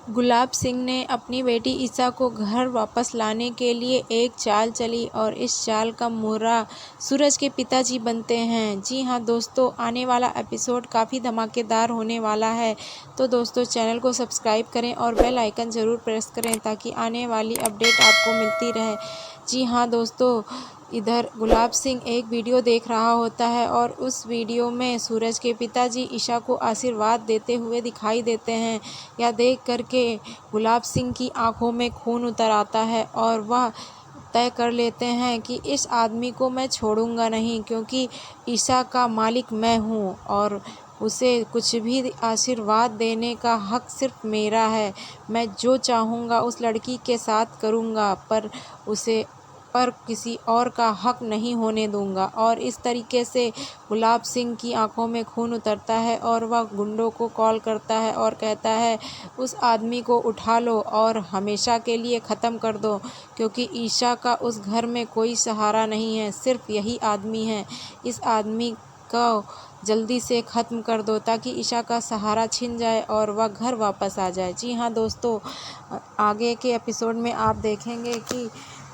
गुलाब सिंह ने अपनी बेटी ईशा को घर वापस लाने के लिए एक चाल चली और इस चाल का मोहरा सूरज के पिताजी बनते हैं। जी हाँ दोस्तों, आने वाला एपिसोड काफ़ी धमाकेदार होने वाला है। तो दोस्तों चैनल को सब्सक्राइब करें और बेल आइकन ज़रूर प्रेस करें ताकि आने वाली अपडेट आपको मिलती रहे। जी हाँ दोस्तों, इधर गुलाब सिंह एक वीडियो देख रहा होता है और उस वीडियो में सूरज के पिताजी ईशा को आशीर्वाद देते हुए दिखाई देते हैं। यह देख करके गुलाब सिंह की आंखों में खून उतर आता है और वह तय कर लेते हैं कि इस आदमी को मैं छोड़ूंगा नहीं, क्योंकि ईशा का मालिक मैं हूँ और उसे कुछ भी आशीर्वाद देने का हक सिर्फ मेरा है। मैं जो चाहूँगा उस लड़की के साथ करूँगा, पर किसी और का हक नहीं होने दूंगा। और इस तरीके से गुलाब सिंह की आंखों में खून उतरता है और वह गुंडों को कॉल करता है और कहता है उस आदमी को उठा लो और हमेशा के लिए ख़त्म कर दो, क्योंकि ईशा का उस घर में कोई सहारा नहीं है, सिर्फ यही आदमी है। इस आदमी को जल्दी से ख़त्म कर दो ताकि ईशा का सहारा छिन जाए और वह घर वापस आ जाए। जी हाँ दोस्तों, आगे के एपिसोड में आप देखेंगे कि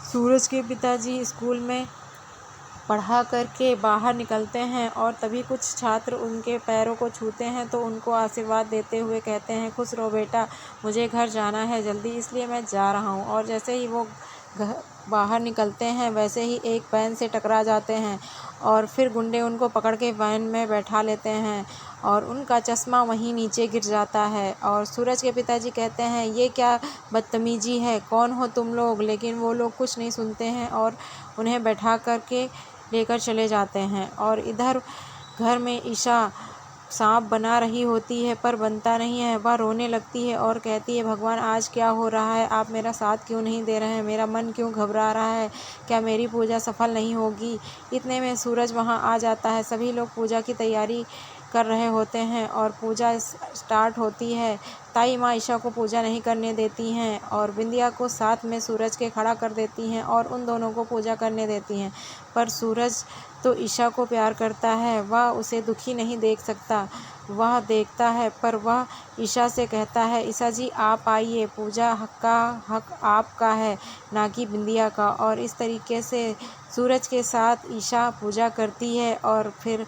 सूरज के पिताजी स्कूल में पढ़ा करके बाहर निकलते हैं और तभी कुछ छात्र उनके पैरों को छूते हैं तो उनको आशीर्वाद देते हुए कहते हैं खुश रहो बेटा, मुझे घर जाना है जल्दी, इसलिए मैं जा रहा हूँ। और जैसे ही वो घर बाहर निकलते हैं वैसे ही एक वैन से टकरा जाते हैं और फिर गुंडे उनको पकड़ के वैन में बैठा लेते हैं और उनका चश्मा वहीं नीचे गिर जाता है। और सूरज के पिताजी कहते हैं ये क्या बदतमीजी है, कौन हो तुम लोग? लेकिन वो लोग कुछ नहीं सुनते हैं और उन्हें बैठा करके लेकर चले जाते हैं। और इधर घर में ईशा सांप बना रही होती है पर बनता नहीं है। वह रोने लगती है और कहती है भगवान आज क्या हो रहा है, आप मेरा साथ क्यों नहीं दे रहे हैं, मेरा मन क्यों घबरा रहा है, क्या मेरी पूजा सफल नहीं होगी? इतने में सूरज वहां आ जाता है। सभी लोग पूजा की तैयारी कर रहे होते हैं और पूजा स्टार्ट होती है। ताई माँ ईशा को पूजा नहीं करने देती हैं और बिंदिया को साथ में सूरज के खड़ा कर देती हैं और उन दोनों को पूजा करने देती हैं। पर सूरज तो ईशा को प्यार करता है, वह उसे दुखी नहीं देख सकता। वह देखता है पर वह ईशा से कहता है ईशा जी आप आइए, पूजा का हक आपका है ना कि बिंदिया का। और इस तरीके से सूरज के साथ ईशा पूजा करती है और फिर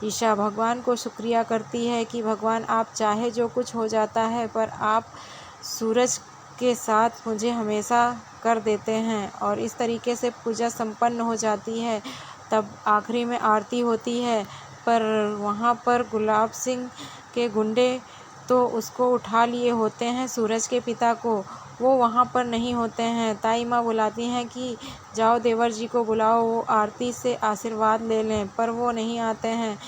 ईशा भगवान को शुक्रिया करती है कि भगवान आप चाहे जो कुछ हो जाता है पर आप सूरज के साथ मुझे हमेशा कर देते हैं। और इस तरीके से पूजा संपन्न हो जाती है। तब आखिरी में आरती होती है पर वहाँ पर गुलाब सिंह के गुंडे तो उसको उठा लिए होते हैं, सूरज के पिता को। वो वहाँ पर नहीं होते हैं। ताई माँ बुलाती हैं कि जाओ देवर जी को बुलाओ, वो आरती से आशीर्वाद ले लें, पर वो नहीं आते हैं।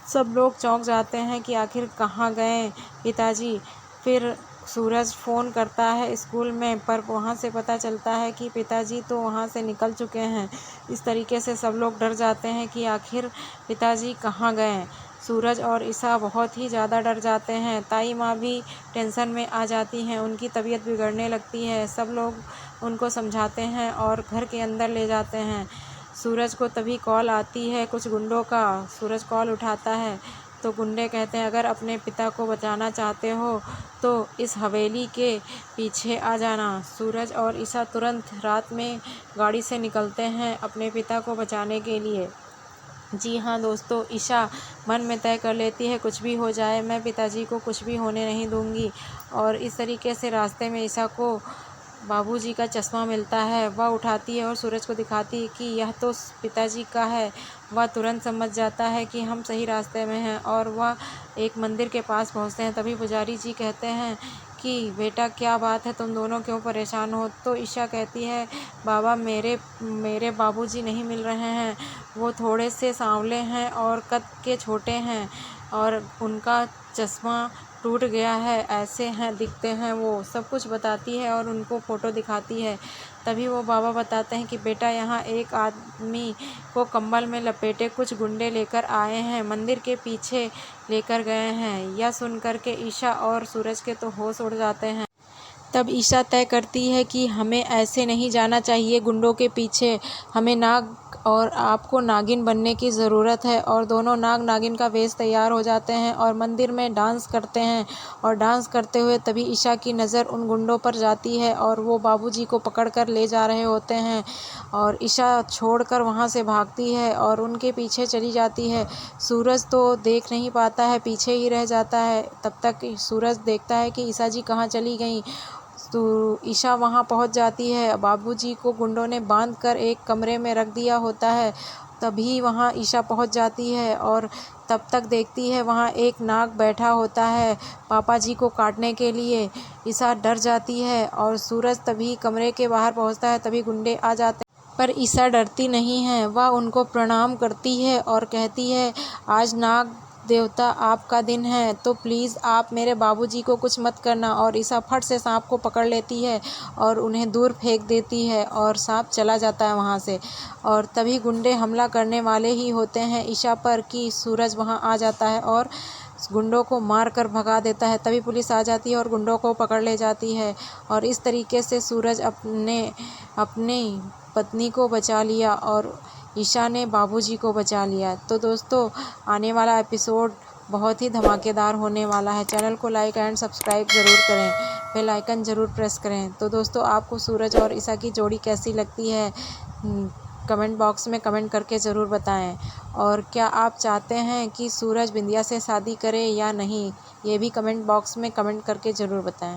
सब लोग चौंक जाते हैं कि आखिर कहाँ गए पिताजी। फिर सूरज फ़ोन करता है स्कूल में पर वहाँ से पता चलता है कि पिताजी तो वहाँ से निकल चुके हैं। इस तरीके से सब लोग डर जाते हैं कि आखिर पिताजी कहाँ गए। सूरज और ईशा बहुत ही ज़्यादा डर जाते हैं। ताई माँ भी टेंशन में आ जाती हैं, उनकी तबीयत बिगड़ने लगती है। सब लोग उनको समझाते हैं और घर के अंदर ले जाते हैं। सूरज को तभी कॉल आती है कुछ गुंडों का। सूरज कॉल उठाता है तो गुंडे कहते हैं अगर अपने पिता को बचाना चाहते हो तो इस हवेली के पीछे आ जाना। सूरज और ईशा तुरंत रात में गाड़ी से निकलते हैं अपने पिता को बचाने के लिए। जी हाँ दोस्तों, ईशा मन में तय कर लेती है कुछ भी हो जाए मैं पिताजी को कुछ भी होने नहीं दूंगी। और इस तरीके से रास्ते में ईशा को बाबूजी का चश्मा मिलता है। वह उठाती है और सूरज को दिखाती है कि यह तो पिताजी का है। वह तुरंत समझ जाता है कि हम सही रास्ते में हैं और वह एक मंदिर के पास पहुंचते हैं। तभी पुजारी जी कहते हैं कि बेटा क्या बात है, तुम दोनों क्यों परेशान हो? तो ईशा कहती है बाबा मेरे बाबूजी नहीं मिल रहे हैं, वो थोड़े से सांवले हैं और कद के छोटे हैं और उनका चश्मा टूट गया है, ऐसे हैं दिखते हैं। वो सब कुछ बताती है और उनको फ़ोटो दिखाती है। तभी वो बाबा बताते हैं कि बेटा यहाँ एक आदमी को कंबल में लपेटे कुछ गुंडे लेकर आए हैं, मंदिर के पीछे लेकर गए हैं। यह सुनकर के ईशा और सूरज के तो होश उड़ जाते हैं। तब ईशा तय करती है कि हमें ऐसे नहीं जाना चाहिए गुंडों के पीछे, हमें नाग और आपको नागिन बनने की ज़रूरत है। और दोनों नाग नागिन का वेश तैयार हो जाते हैं और मंदिर में डांस करते हैं। और डांस करते हुए तभी ईशा की नज़र उन गुंडों पर जाती है और वो बाबूजी को पकड़ कर ले जा रहे होते हैं। और ईशा छोड़कर वहाँ से भागती है और उनके पीछे चली जाती है। सूरज तो देख नहीं पाता है, पीछे ही रह जाता है। तब तक सूरज देखता है कि ईशा जी कहाँ चली गईं। तो ईशा वहाँ पहुँच जाती है। बाबूजी को गुंडों ने बांध कर एक कमरे में रख दिया होता है। तभी वहाँ ईशा पहुँच जाती है और तब तक देखती है वहाँ एक नाग बैठा होता है पापा जी को काटने के लिए। ईशा डर जाती है और सूरज तभी कमरे के बाहर पहुँचता है। तभी गुंडे आ जाते हैं, पर ईशा डरती नहीं है। वह उनको प्रणाम करती है और कहती है, आज नाग देवता आपका दिन है, तो प्लीज़ आप मेरे बाबूजी को कुछ मत करना। और ईशा फट से सांप को पकड़ लेती है और उन्हें दूर फेंक देती है और सांप चला जाता है वहाँ से। और तभी गुंडे हमला करने वाले ही होते हैं ईशा पर कि सूरज वहाँ आ जाता है और गुंडों को मार कर भगा देता है। तभी पुलिस आ जाती है और गुंडों को पकड़ ले जाती है। और इस तरीके से सूरज अपनी पत्नी को बचा लिया और ईशा ने बाबूजी को बचा लिया। तो दोस्तों, आने वाला एपिसोड बहुत ही धमाकेदार होने वाला है। चैनल को लाइक एंड सब्सक्राइब ज़रूर करें, बेल आइकन ज़रूर प्रेस करें। तो दोस्तों, आपको सूरज और ईशा की जोड़ी कैसी लगती है, कमेंट बॉक्स में कमेंट करके ज़रूर बताएं। और क्या आप चाहते हैं कि सूरज बिंदिया से शादी करे या नहीं, ये भी कमेंट बॉक्स में कमेंट करके ज़रूर बताएं।